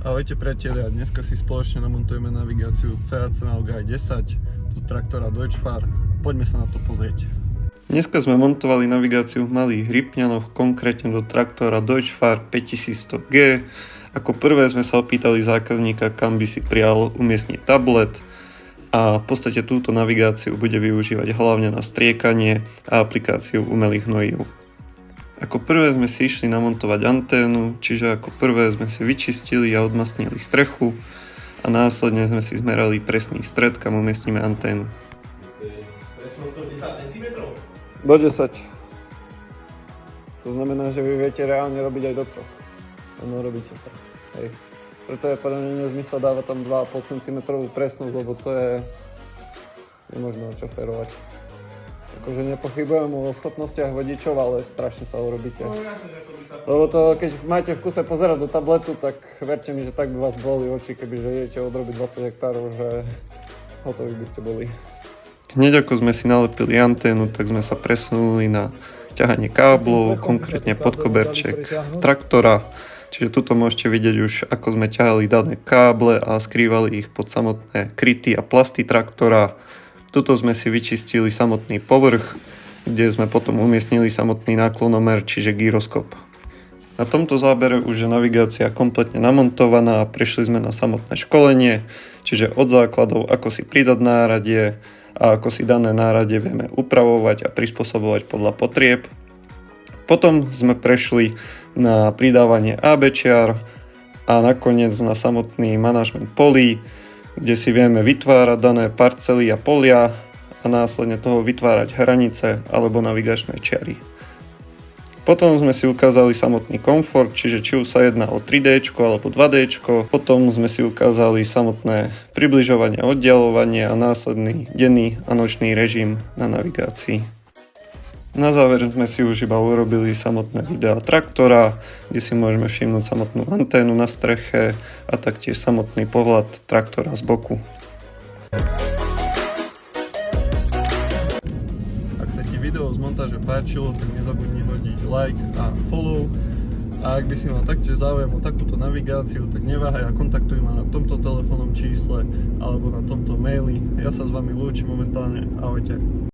Ahojte priatelia, dneska si spoločne namontujeme navigáciu CAC Navigaj 10 do traktora Deutschfahr. Poďme sa na to pozrieť. Dneska sme montovali navigáciu v Malých Rypňanoch, konkrétne do traktora Deutschfahr 5100G. Ako prvé sme sa opýtali zákazníka, kam by si prijal umiestniť tablet, a v podstate túto navigáciu bude využívať hlavne na striekanie a aplikáciu umelých hnojív. Ako prvé sme si išli namontovať anténu, čiže ako prvé sme si vyčistili a odmasnili strechu a následne sme si zmerali presný stred, kam umiestnime anténu. Do 10. To znamená, že vy viete reálne robiť aj do 3. No robíte sa. Hej. Preto je podľa mňa nezmysel dávať tam 2,5 cm presnosť, lebo to je nemožno očoferovať. Akože nepochybujem o schopnostiach vodičov, ale strašne sa urobíte. Lebo to, keď máte v kuse pozerať do tabletu, tak verte mi, že tak by vás boli oči, kebyže idete odrobiť 20 hektárov, že hotoví by ste boli. Hneď ako sme si nalepili anténu, tak sme sa presunuli na ťahanie káblov, konkrétne podkoberček traktora. Čiže tuto môžete vidieť už, ako sme ťahali dané káble a skrývali ich pod samotné kryty a plasty traktora. Tuto sme si vyčistili samotný povrch, kde sme potom umiestnili samotný náklonomer, čiže gyroskop. Na tomto zábere už je navigácia kompletne namontovaná a prešli sme na samotné školenie, čiže od základov, ako si pridať náradie a ako si dané náradie vieme upravovať a prispôsobovať podľa potrieb. Potom sme prešli na pridávanie ABČiar a nakoniec na samotný manažment polí, kde si vieme vytvárať dané parcely a polia a následne toho vytvárať hranice alebo navigačné čiary. Potom sme si ukázali samotný komfort, čiže či už sa jedná o 3D alebo 2D. Potom sme si ukázali samotné približovanie, oddialovanie a následný denný a nočný režim na navigácii. Na záver sme si už iba urobili samotné videá traktora, kde si môžeme všimnúť samotnú anténu na streche a taktiež samotný pohľad traktora z boku. Ak sa ti video z montáže páčilo, tak nezabudni hodiť like a follow. A ak by si mal taktiež záujem o takúto navigáciu, tak neváhaj a kontaktuj ma na tomto telefónnom čísle alebo na tomto maili. Ja sa s vami lúčim momentálne. Ahojte.